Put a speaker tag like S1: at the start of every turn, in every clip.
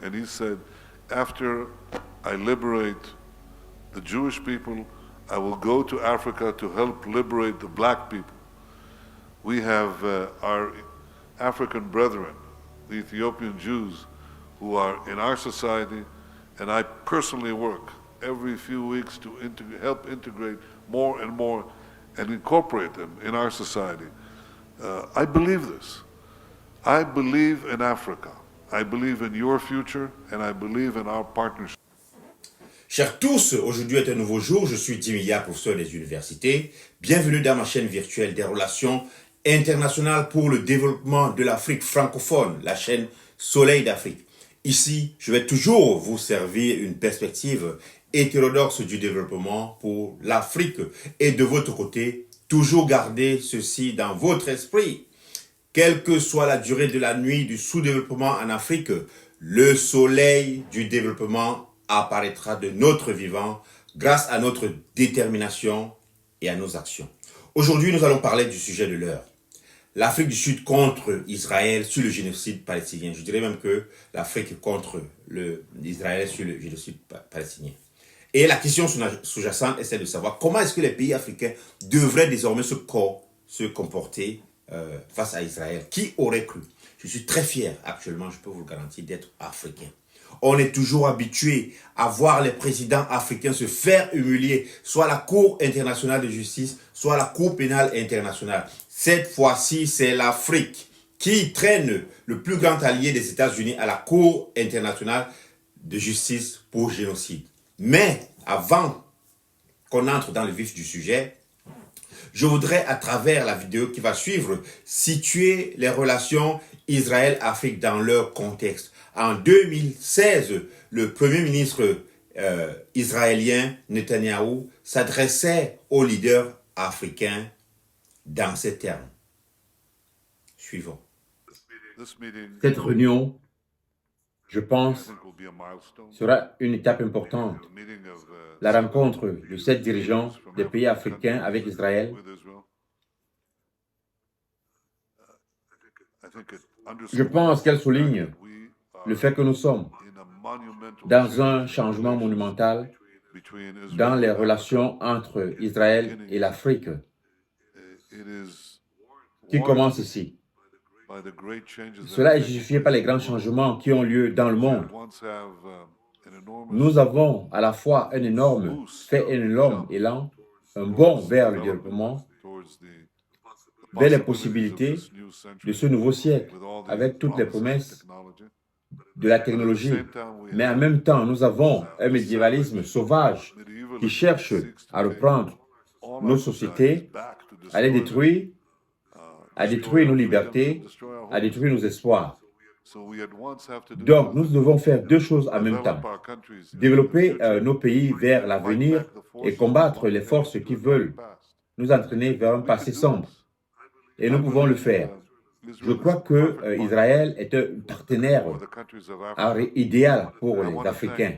S1: and he said, after I liberate the Jewish people, I will go to Africa to help liberate the black people. We have our African brethren, the Ethiopian Jews, who are in our society, and I personally work every few weeks to help integrate more and more and incorporate them in our society. I believe this. I believe in Africa. I believe in your future, and I believe in our partnership.
S2: Chers tous, aujourd'hui est un nouveau jour, je suis Dimiya, professeur des universités. Bienvenue dans ma chaîne virtuelle des relations internationales pour le développement de l'Afrique francophone, la chaîne Soleil d'Afrique. Ici, je vais toujours vous servir une perspective hétérodoxe du développement pour l'Afrique. Et de votre côté, toujours garder ceci dans votre esprit. Quelle que soit la durée de la nuit du sous-développement en Afrique, le soleil du développement apparaîtra de notre vivant grâce à notre détermination et à nos actions. Aujourd'hui, nous allons parler du sujet de l'heure. L'Afrique du Sud contre Israël sur le génocide palestinien. Je dirais même que l'Afrique contre l'Israël sur le génocide palestinien. Et la question sous-jacente est celle de savoir comment est-ce que les pays africains devraient désormais se comporter face à Israël. Qui aurait cru? Je suis très fier actuellement, je peux vous le garantir, d'être africain. On est toujours habitué à voir les présidents africains se faire humilier, soit à la Cour internationale de justice, soit à la Cour pénale internationale. Cette fois-ci, c'est l'Afrique qui traîne le plus grand allié des États-Unis à la Cour internationale de justice pour génocide. Mais avant qu'on entre dans le vif du sujet, je voudrais, à travers la vidéo qui va suivre, situer les relations Israël-Afrique dans leur contexte. En 2016, le Premier ministre israélien Netanyahou s'adressait aux leaders africains dans ces termes. Suivons.
S3: Cette réunion, je pense, sera une étape importante. La rencontre de 7 dirigeants des pays africains avec Israël, je pense qu'elle souligne le fait que nous sommes dans un changement monumental dans les relations entre Israël et l'Afrique, qui commence ici. Cela est justifié par les grands changements qui ont lieu dans le monde. Nous avons à la fois un énorme élan, un bond vers le développement, vers les possibilités de ce nouveau siècle, avec toutes les promesses de la technologie. Mais en même temps, nous avons un médiévalisme sauvage qui cherche à reprendre nos sociétés, à les détruire, à détruire nos libertés, à détruire nos espoirs. Donc, nous devons faire deux choses en même temps. Développer nos pays vers l'avenir et combattre les forces qui veulent nous entraîner vers un passé sombre. Et nous pouvons le faire. Je crois que Israël est un partenaire idéal pour les Africains.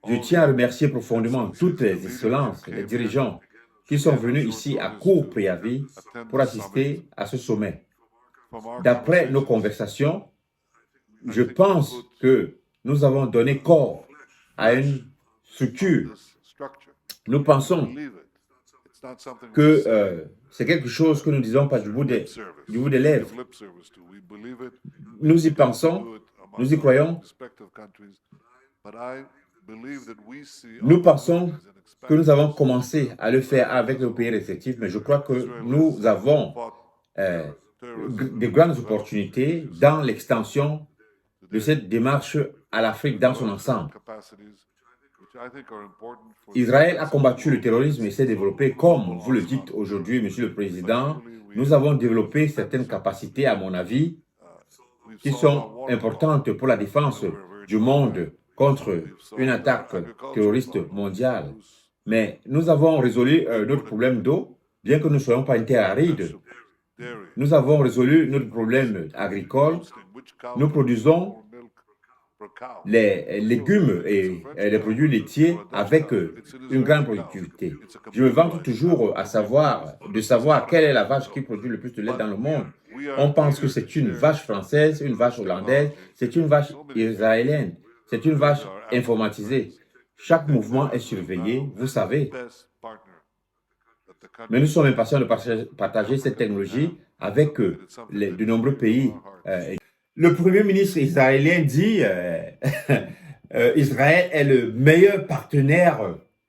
S3: Je tiens à remercier profondément toutes les excellences, les dirigeants qui sont venus ici à court préavis pour assister à ce sommet. D'après nos conversations, je pense que nous avons donné corps à une structure. Nous pensons que c'est quelque chose que nous disons pas du bout des lèvres. Nous y pensons, nous y croyons. Nous pensons que nous avons commencé à le faire avec nos pays respectifs, mais je crois que nous avons de grandes opportunités dans l'extension de cette démarche à l'Afrique dans son ensemble. Israël a combattu le terrorisme et s'est développé, comme vous le dites aujourd'hui, Monsieur le Président. Nous avons développé certaines capacités, à mon avis, qui sont importantes pour la défense du monde contre une attaque terroriste mondiale. Mais nous avons résolu notre problème d'eau, bien que nous ne soyons pas une terre aride. Nous avons résolu notre problème agricole. Nous produisons les légumes et les produits laitiers avec une grande productivité. Je me vante toujours de savoir quelle est la vache qui produit le plus de lait dans le monde. On pense que c'est une vache française, une vache hollandaise, c'est une vache israélienne, c'est une vache informatisée. Chaque mouvement est surveillé, vous savez. Mais nous sommes impatients de partager cette technologie avec de nombreux pays. Le Premier ministre israélien dit Israël est le meilleur partenaire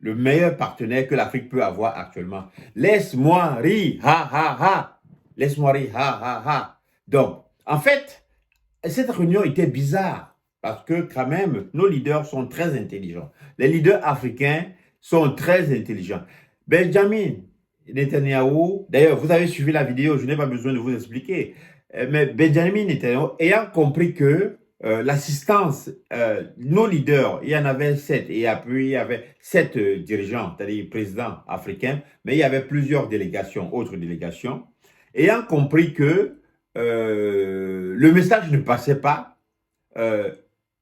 S3: que l'Afrique peut avoir actuellement. Laisse-moi rire, ha ha ha. Laisse-moi rire, ha ha ha. Donc, en fait, cette réunion était bizarre parce que quand même, nos leaders sont très intelligents. Les leaders africains sont très intelligents. Benjamin Netanyahu, d'ailleurs, vous avez suivi la vidéo, je n'ai pas besoin de vous expliquer. Mais Benjamin Netanyahu, ayant compris que l'assistance, nos leaders, il y en avait 7, et puis il y avait 7 dirigeants, c'est-à-dire présidents africains, mais il y avait plusieurs délégations, autres délégations, ayant compris que le message ne passait pas,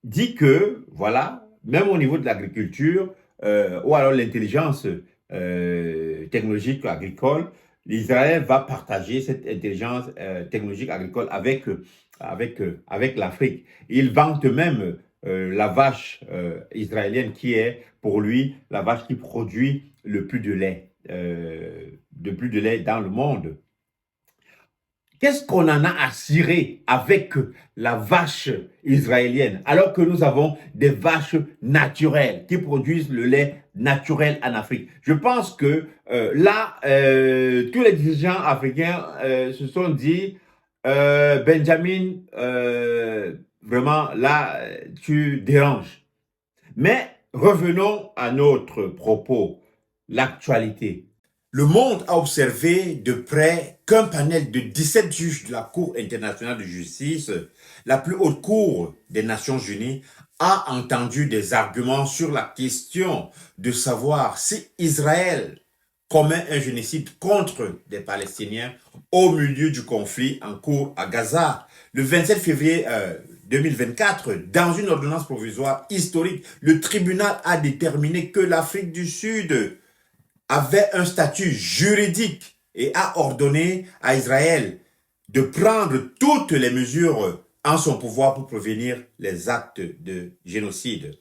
S3: dit que, voilà, même au niveau de l'agriculture, ou alors l'intelligence technologique agricole, l'Israël va partager cette intelligence technologique agricole avec l'Afrique. Il vante même la vache israélienne qui est pour lui la vache qui produit le plus de lait dans le monde. Qu'est-ce qu'on en a à cirer avec la vache israélienne alors que nous avons des vaches naturelles qui produisent le lait naturel en Afrique? Je pense que là, tous les dirigeants africains se sont dit Benjamin, vraiment là, tu déranges. Mais revenons à notre propos, l'actualité. Le monde a observé de près qu'un panel de 17 juges de la Cour internationale de justice, la plus haute cour des Nations Unies, a entendu des arguments sur la question de savoir si Israël commet un génocide contre des Palestiniens au milieu du conflit en cours à Gaza. Le 27 février 2024, dans une ordonnance provisoire historique, le tribunal a déterminé que l'Afrique du Sud avait un statut juridique et a ordonné à Israël de prendre toutes les mesures en son pouvoir pour prévenir les actes de génocide.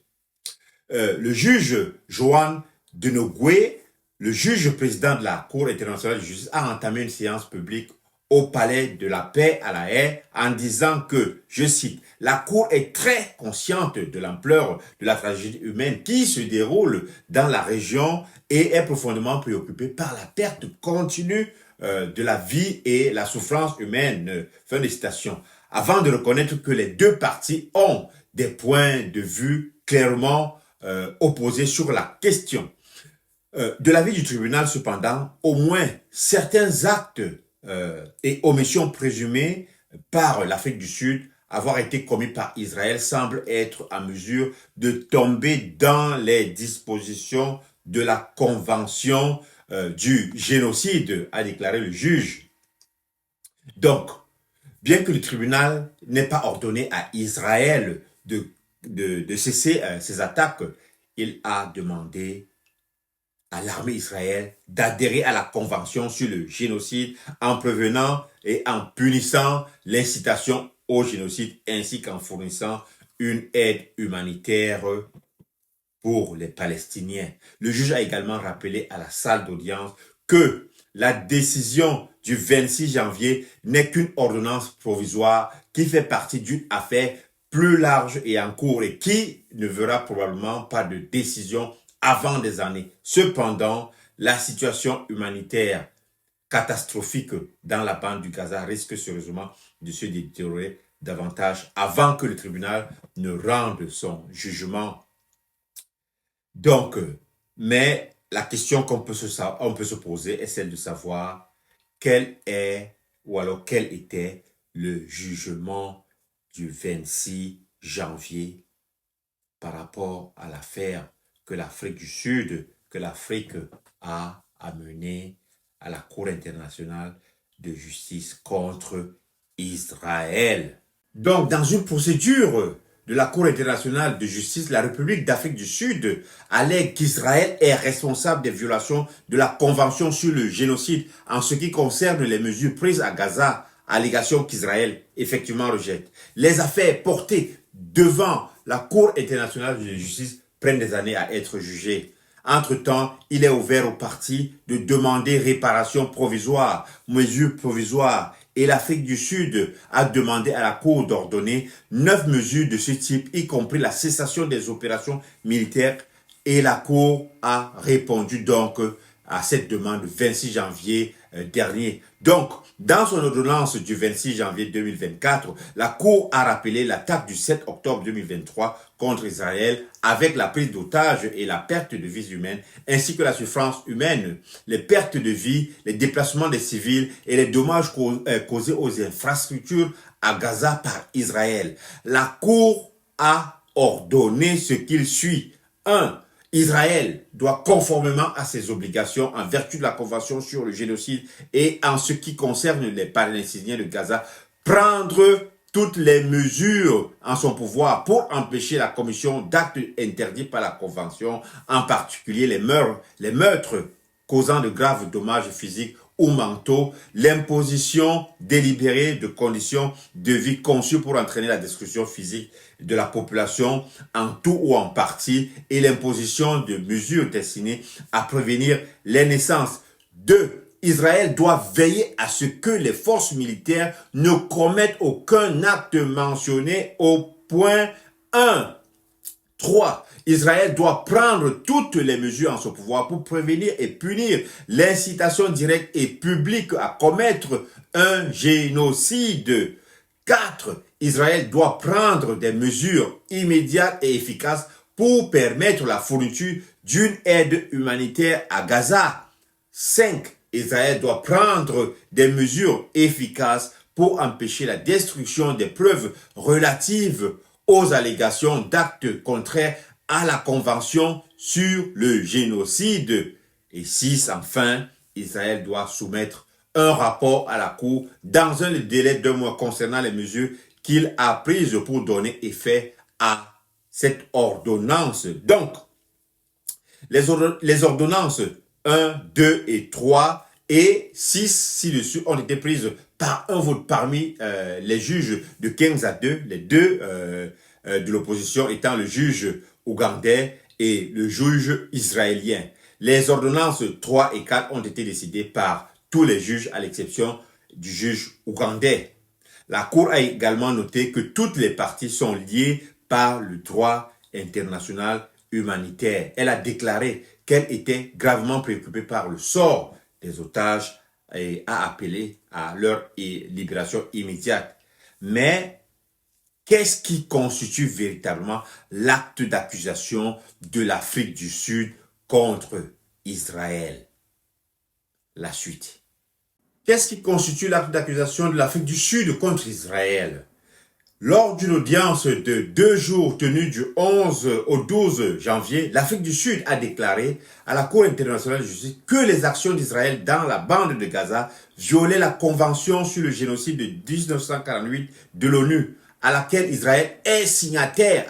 S3: Le juge Joan Denogwe, le juge président de la Cour internationale de justice, a entamé une séance publique au Palais de la Paix à La Haye en disant que, je cite, « La Cour est très consciente de l'ampleur de la tragédie humaine qui se déroule dans la région et est profondément préoccupée par la perte continue de la vie et la souffrance humaine. » Fin de citation. Avant de reconnaître que les deux parties ont des points de vue clairement opposés sur la question. De l'avis du tribunal, cependant, au moins certains actes et omissions présumées par l'Afrique du Sud avoir été commis par Israël semblent être en mesure de tomber dans les dispositions de la Convention du génocide, a déclaré le juge. Donc, bien que le tribunal n'ait pas ordonné à Israël de cesser ses attaques, il a demandé à l'armée israélienne d'adhérer à la convention sur le génocide en prévenant et en punissant l'incitation au génocide ainsi qu'en fournissant une aide humanitaire pour les Palestiniens. Le juge a également rappelé à la salle d'audience que la décision du 26 janvier n'est qu'une ordonnance provisoire qui fait partie d'une affaire plus large et en cours et qui ne verra probablement pas de décision avant des années. Cependant, la situation humanitaire catastrophique dans la bande du Gaza risque sérieusement de se détériorer davantage avant que le tribunal ne rende son jugement. Donc, mais la question qu'on peut se poser est celle de savoir quel était le jugement du 26 janvier par rapport à l'affaire que l'Afrique du Sud, que l'Afrique a amené à la Cour internationale de justice contre Israël. Donc, dans une procédure
S2: de la Cour internationale de justice, la République d'Afrique du Sud allègue qu'Israël est responsable des violations de la Convention sur le génocide en ce qui concerne les mesures prises à Gaza, allégation qu'Israël effectivement rejette. Les affaires portées devant la Cour internationale de justice prennent des années à être jugées. Entre-temps, il est ouvert aux parties de demander réparation provisoire, mesures provisoires, et l'Afrique du Sud a demandé à la Cour d'ordonner 9 mesures de ce type, y compris la cessation des opérations militaires, et la Cour a répondu donc à cette demande le 26 janvier dernier. Donc, dans son ordonnance du 26 janvier 2024, la Cour a rappelé l'attaque du 7 octobre 2023 contre Israël avec la prise d'otages et la perte de vies humaines, ainsi que la souffrance humaine, les pertes de vie, les déplacements des civils et les dommages causés aux infrastructures à Gaza par Israël. La Cour a ordonné ce qu'il suit. 1. Israël doit, conformément à ses obligations en vertu de la Convention sur le génocide et en ce qui concerne les Palestiniens de Gaza, prendre toutes les mesures en son pouvoir pour empêcher la commission d'actes interdits par la Convention, en particulier les meurtres causant de graves dommages physiques ou mentaux, l'imposition délibérée de conditions de vie conçues pour entraîner la destruction physique de la population en tout ou en partie et l'imposition de mesures destinées à prévenir les naissances. 2. Israël doit veiller à ce que les forces militaires ne commettent aucun acte mentionné au point 1. 3. Israël doit prendre toutes les mesures en son pouvoir pour prévenir et punir l'incitation directe et publique à commettre un génocide. 4. Israël doit prendre des mesures immédiates et efficaces pour permettre la fourniture d'une aide humanitaire à Gaza. 5. Israël doit prendre des mesures efficaces pour empêcher la destruction des preuves relatives aux allégations d'actes contraires à la Convention sur le génocide. Et 6. Enfin, Israël doit soumettre un rapport à la Cour dans un délai d'1 mois concernant les mesures qu'il a prises pour donner effet à cette ordonnance. Donc, les ordonnances 1, 2 et 3 et 6 ci-dessus ont été prises par un vote parmi les juges de 15 à 2, les deux de l'opposition étant le juge ougandais et le juge israélien. Les ordonnances 3 et 4 ont été décidées par tous les juges à l'exception du juge ougandais. La Cour a également noté que toutes les parties sont liées par le droit international humanitaire. Elle a déclaré qu'elle était gravement préoccupée par le sort des otages et a appelé à leur libération immédiate. Mais qu'est-ce qui constitue véritablement l'acte d'accusation de l'Afrique du Sud contre Israël? La suite. Qu'est-ce qui constitue l'acte d'accusation de l'Afrique du Sud contre Israël? Lors d'une audience de 2 jours tenue du 11 au 12 janvier, l'Afrique du Sud a déclaré à la Cour internationale de justice que les actions d'Israël dans la bande de Gaza violaient la Convention sur le génocide de 1948 de l'ONU, à laquelle Israël est signataire,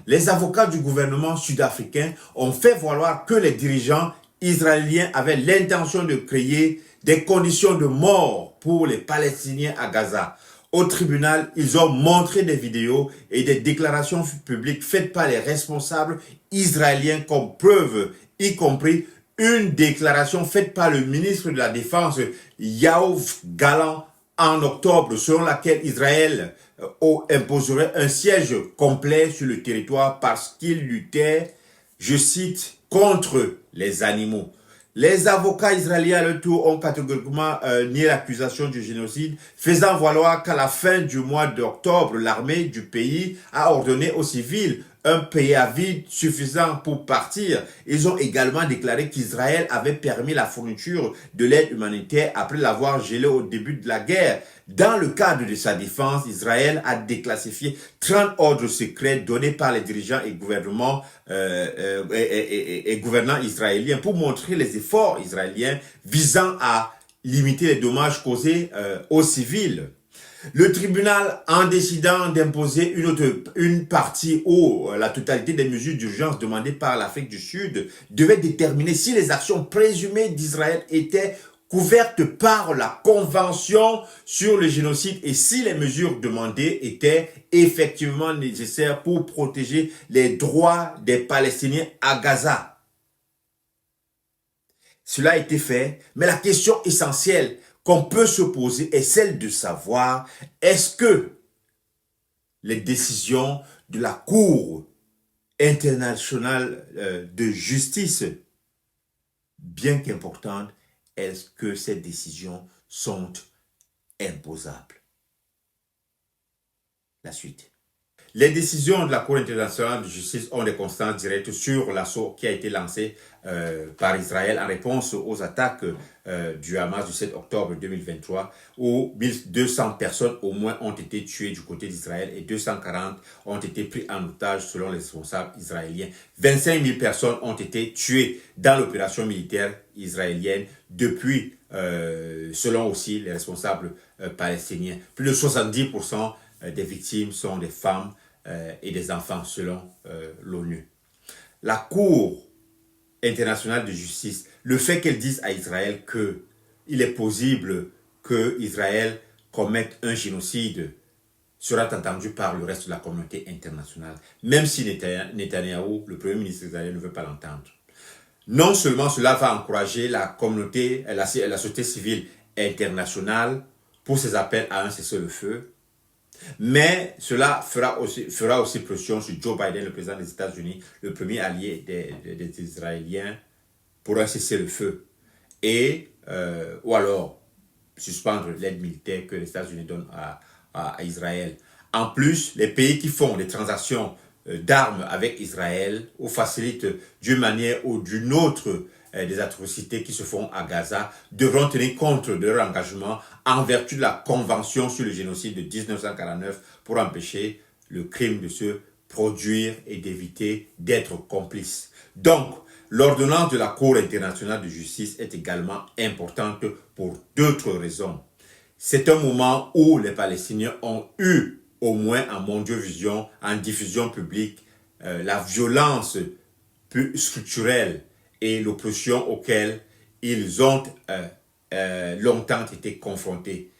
S2: Les avocats du gouvernement sud-africain ont fait valoir que les dirigeants israéliens avaient l'intention de créer des conditions de mort pour les Palestiniens à Gaza. Au tribunal, ils ont montré des vidéos et des déclarations publiques faites par les responsables israéliens comme preuve, y compris une déclaration faite par le ministre de la Défense, Yoav Gallant, en octobre, selon laquelle Israël imposerait un siège complet sur le territoire parce qu'il luttait, je cite, contre les animaux. Les avocats israéliens à leur tour ont catégoriquement nié l'accusation du génocide, faisant valoir qu'à la fin du mois d'octobre, l'armée du pays a ordonné aux civils un préavis suffisant pour partir. Ils ont également déclaré qu'Israël avait permis la fourniture de l'aide humanitaire après l'avoir gelée au début de la guerre. Dans le cadre de sa défense, Israël a déclassifié 30 ordres secrets donnés par les dirigeants et gouvernants israéliens pour montrer les efforts israéliens visant à limiter les dommages causés aux civils. Le tribunal, en décidant d'imposer une partie ou la totalité des mesures d'urgence demandées par l'Afrique du Sud, devait déterminer si les actions présumées d'Israël étaient couvertes par la Convention sur le génocide et si les mesures demandées étaient effectivement nécessaires pour protéger les droits des Palestiniens à Gaza. Cela a été fait, mais la question essentielle qu'on peut se poser est celle de savoir est-ce que les décisions de la Cour internationale de justice, bien qu'importantes, est-ce que ces décisions sont imposables? La suite. Les décisions de la Cour internationale de justice ont des conséquences directes sur l'assaut qui a été lancé par Israël en réponse aux attaques du Hamas du 7 octobre 2023 où 1200 personnes au moins ont été tuées du côté d'Israël et 240 ont été pris en otage selon les responsables israéliens. 25 000 personnes ont été tuées dans l'opération militaire israélienne depuis, selon aussi les responsables palestiniens. Plus de 70% des victimes sont des femmes et des enfants selon l'ONU. La Cour internationale de justice, le fait qu'elle dise à Israël qu'il est possible que Israël commette un génocide sera entendu par le reste de la communauté internationale, même si Netanyahou, le premier ministre israélien, ne veut pas l'entendre. Non seulement cela va encourager la communauté, la société civile internationale pour ses appels à un cessez-le-feu, mais cela fera aussi pression sur Joe Biden, le président des États-Unis, le premier allié des Israéliens, pour un cessez-le-feu. Ou alors suspendre l'aide militaire que les États-Unis donnent à Israël. En plus, les pays qui font des transactions d'armes avec Israël ou facilitent d'une manière ou d'une autre des atrocités qui se font à Gaza devront tenir compte de leur engagement en vertu de la Convention sur le génocide de 1949 pour empêcher le crime de se produire et d'éviter d'être complice. Donc, l'ordonnance de la Cour internationale de justice est également importante pour d'autres raisons. C'est un moment où les Palestiniens ont eu, au moins en mondiovision, en diffusion publique, la violence structurelle et l'oppression auquel ils ont longtemps été confrontés.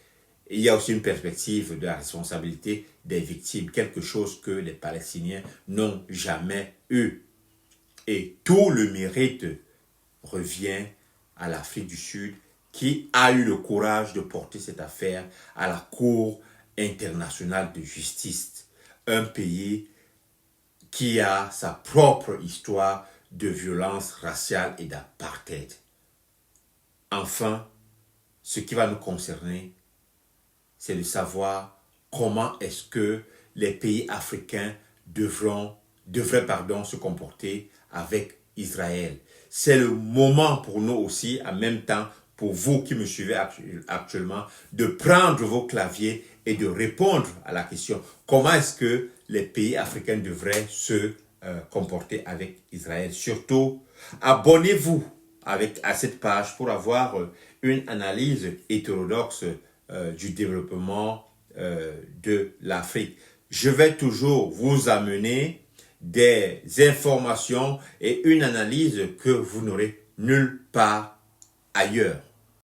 S2: Il y a aussi une perspective de la responsabilité des victimes, quelque chose que les Palestiniens n'ont jamais eu. Et tout le mérite revient à l'Afrique du Sud qui a eu le courage de porter cette affaire à la Cour internationale de justice. Un pays qui a sa propre histoire de violence raciale et d'apartheid. Enfin, ce qui va nous concerner, c'est de savoir comment est-ce que les pays africains devraient se comporter avec Israël. C'est le moment pour nous aussi, en même temps, pour vous qui me suivez actuellement, de prendre vos claviers et de répondre à la question comment est-ce que les pays africains devraient se comporter avec Israël. Surtout, abonnez-vous à cette page pour avoir une analyse hétérodoxe du développement de l'Afrique. Je vais toujours vous amener des informations et une analyse que vous n'aurez nulle part ailleurs.